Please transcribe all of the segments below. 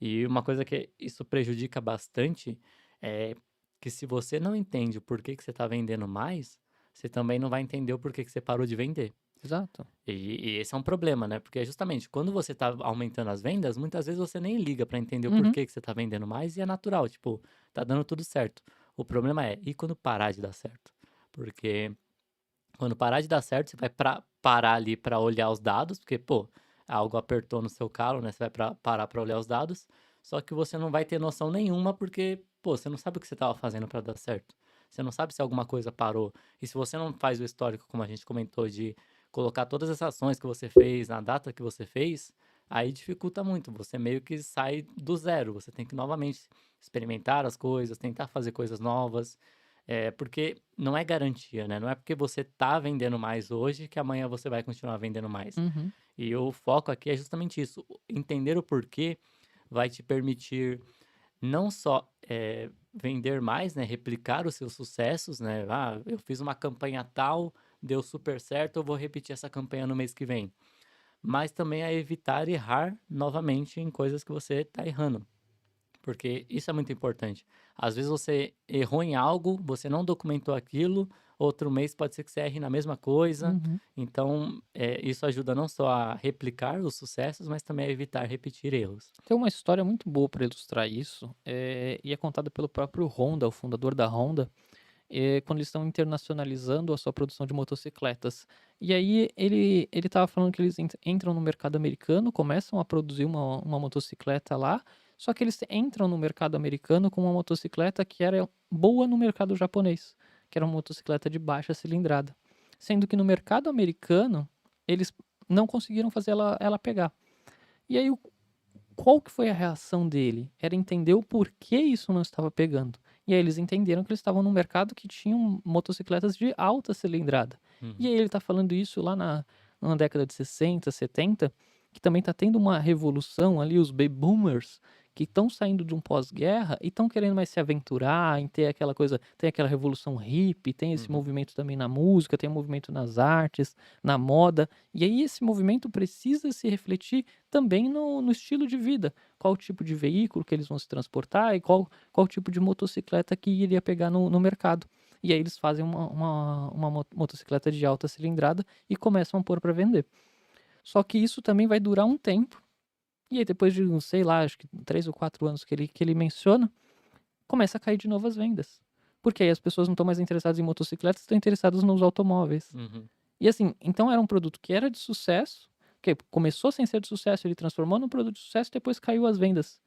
E uma coisa que isso prejudica bastante é que se você não entende o porquê que você está vendendo mais, você também não vai entender o porquê que você parou de vender. Exato. E esse é um problema, né? Porque justamente quando você está aumentando as vendas, muitas vezes você nem liga para entender o Uhum. porquê que você está vendendo mais e é natural, tipo, tá dando tudo certo. O problema é, e quando parar de dar certo? Porque quando parar de dar certo, você vai parar ali para olhar os dados, porque, pô, algo apertou no seu calo, né? Você vai parar para olhar os dados, só que você não vai ter noção nenhuma, porque, pô, você não sabe o que você estava fazendo para dar certo. Você não sabe se alguma coisa parou. E se você não faz o histórico, como a gente comentou, de colocar todas as ações que você fez na data que você fez, aí dificulta muito. Você meio que sai do zero. Você tem que novamente experimentar as coisas, tentar fazer coisas novas. É, porque não é garantia, né, não é porque você tá vendendo mais hoje que amanhã você vai continuar vendendo mais. Uhum. E o foco aqui é justamente isso, entender o porquê vai te permitir não só, vender mais, né, replicar os seus sucessos, né, "Ah, eu fiz uma campanha tal, deu super certo, eu vou repetir essa campanha no mês que vem", mas também a evitar errar novamente em coisas que você está errando. Porque isso é muito importante. Às vezes você errou em algo, você não documentou aquilo, outro mês pode ser que você erre na mesma coisa. Uhum. Então, isso ajuda não só a replicar os sucessos, mas também a evitar repetir erros. Tem uma história muito boa para ilustrar isso, e é contada pelo próprio Honda, o fundador da Honda, quando eles estão internacionalizando a sua produção de motocicletas. E aí ele estava falando que eles entram no mercado americano, começam a produzir uma motocicleta lá, só que eles entram no mercado americano com uma motocicleta que era boa no mercado japonês, que era uma motocicleta de baixa cilindrada. Sendo que no mercado americano, eles não conseguiram fazer ela pegar. E aí qual que foi a reação dele? Era entender o porquê isso não estava pegando. E aí eles entenderam que eles estavam num mercado que tinham motocicletas de alta cilindrada. E Uhum. aí ele está falando isso lá na década de 60, 70, que também está tendo uma revolução ali, os baby boomers, que estão saindo de um pós-guerra e estão querendo mais se aventurar, em ter aquela coisa, tem aquela revolução hippie, tem esse Uhum. movimento também na música, tem um movimento nas artes, na moda. E aí esse movimento precisa se refletir também no estilo de vida, qual tipo de veículo que eles vão se transportar e qual tipo de motocicleta que iria pegar no mercado. E aí eles fazem uma motocicleta de alta cilindrada e começam a pôr para vender. Só que isso também vai durar um tempo, e aí depois de uns, sei lá, acho que 3 ou 4 anos que ele menciona, começa a cair de novo as vendas. Porque aí as pessoas não estão mais interessadas em motocicletas, estão interessadas nos automóveis. Uhum. E assim, então era um produto que era de sucesso, que começou sem ser de sucesso, ele transformou num produto de sucesso e depois caiu as vendas.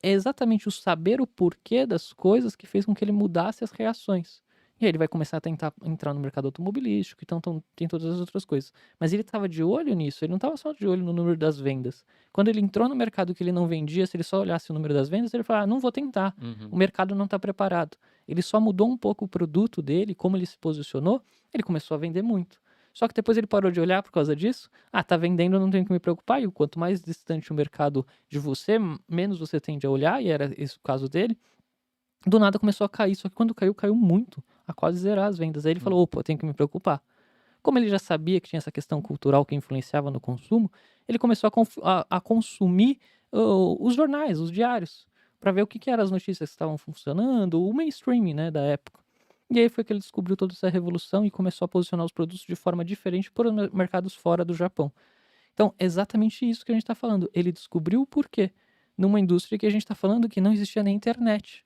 É exatamente o saber o porquê das coisas que fez com que ele mudasse as reações. E aí ele vai começar a tentar entrar no mercado automobilístico, então tem todas as outras coisas. Mas ele estava de olho nisso, ele não estava só de olho no número das vendas. Quando ele entrou no mercado que ele não vendia, se ele só olhasse o número das vendas, ele falava: ah, não vou tentar, o Uhum. mercado não está preparado. Ele só mudou um pouco o produto dele, como ele se posicionou, ele começou a vender muito. Só que depois ele parou de olhar por causa disso. Ah, tá vendendo, eu não tenho que me preocupar. E quanto mais distante o mercado de você, menos você tende a olhar, e era esse o caso dele. Do nada começou a cair, só que quando caiu, caiu muito, a quase zerar as vendas. Aí ele falou: Uhum. opa, eu tenho que me preocupar. Como ele já sabia que tinha essa questão cultural que influenciava no consumo, ele começou a consumir os jornais, os diários, para ver o que eram as notícias que estavam funcionando, o mainstream, né, da época. E aí foi que ele descobriu toda essa revolução e começou a posicionar os produtos de forma diferente para os mercados fora do Japão. Então, é exatamente isso que a gente está falando. Ele descobriu o porquê numa indústria que a gente está falando que não existia nem internet.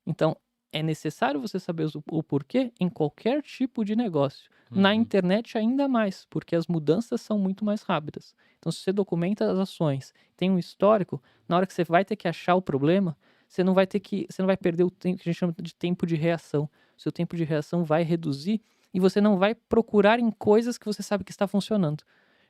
Então, é necessário você saber o porquê em qualquer tipo de negócio. Na Uhum. internet, ainda mais, porque as mudanças são muito mais rápidas. Então, se você documenta as ações, tem um histórico, na hora que você vai ter que achar o problema, você não vai perder o tempo que a gente chama de tempo de reação. Seu tempo de reação vai reduzir e você não vai procurar em coisas que você sabe que está funcionando.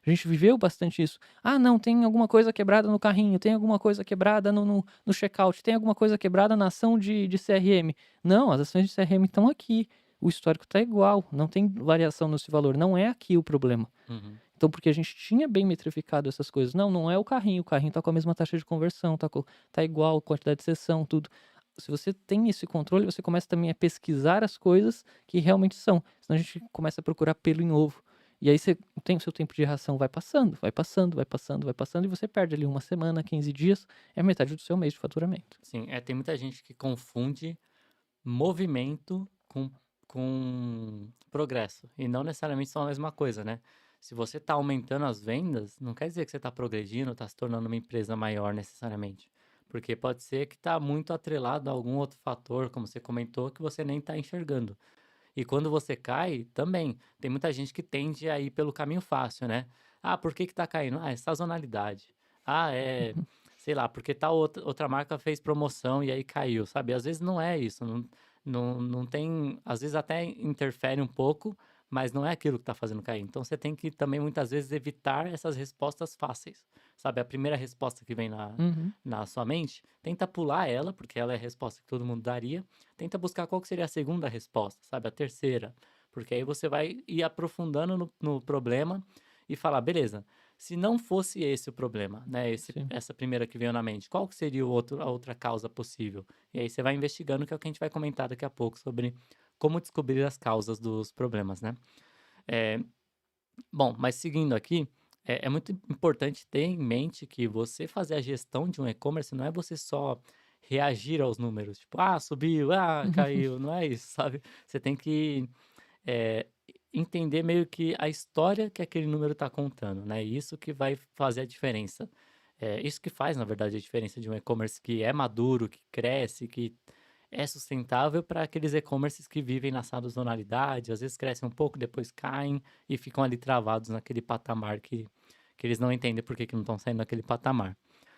A gente viveu bastante isso. Ah, não, tem alguma coisa quebrada no carrinho, tem alguma coisa quebrada no checkout, tem alguma coisa quebrada na ação de CRM. Não, as ações de CRM estão aqui. O histórico está igual, não tem variação nesse valor. Não é aqui o problema. Uhum. Então, porque a gente tinha bem metrificado essas coisas. Não, não é o carrinho está com a mesma taxa de conversão, tá igual, quantidade de sessão, tudo. Se você tem esse controle, você começa também a pesquisar as coisas que realmente são. Senão a gente começa a procurar pelo em ovo. E aí você tem o seu tempo de reação vai passando, vai passando, vai passando, vai passando, e você perde ali 1 semana, 15 dias, é metade do seu mês de faturamento. Sim, tem muita gente que confunde movimento com progresso. E não necessariamente são a mesma coisa, né? Se você está aumentando as vendas, não quer dizer que você está progredindo, está se tornando uma empresa maior necessariamente. Porque pode ser que está muito atrelado a algum outro fator, como você comentou, que você nem está enxergando. E quando você cai, também. Tem muita gente que tende a ir pelo caminho fácil, né? Ah, por que que tá caindo? Ah, é sazonalidade. Ah, Uhum. sei lá, porque tal outra marca fez promoção e aí caiu, sabe? Às vezes não é isso, não tem, às vezes até interfere um pouco, mas não é aquilo que tá fazendo cair. Então você tem que também muitas vezes evitar essas respostas fáceis, sabe? A primeira resposta que vem Uhum. na sua mente, tenta pular ela, porque ela é a resposta que todo mundo daria. Tenta buscar qual que seria a segunda resposta, sabe? A terceira. Porque aí você vai ir aprofundando no problema e falar, beleza, se não fosse esse o problema, né? Sim. Essa primeira que veio na mente, qual que seria a outra causa possível? E aí você vai investigando, que é o que a gente vai comentar daqui a pouco sobre como descobrir as causas dos problemas, né? É, bom, mas seguindo aqui, é muito importante ter em mente que você fazer a gestão de um e-commerce não é você só reagir aos números, tipo, ah, subiu, ah, caiu, não é isso, sabe? Você tem que eh, entender meio que a história que aquele número está contando, né? Isso que vai fazer a diferença. Isso que faz, na verdade, a diferença de um e-commerce que é maduro, que cresce, que é sustentável para aqueles e-commerces que vivem na sazonalidade, às vezes crescem um pouco, depois caem e ficam ali travados naquele patamar que eles não entendem por que, que não estão saindo daquele patamar.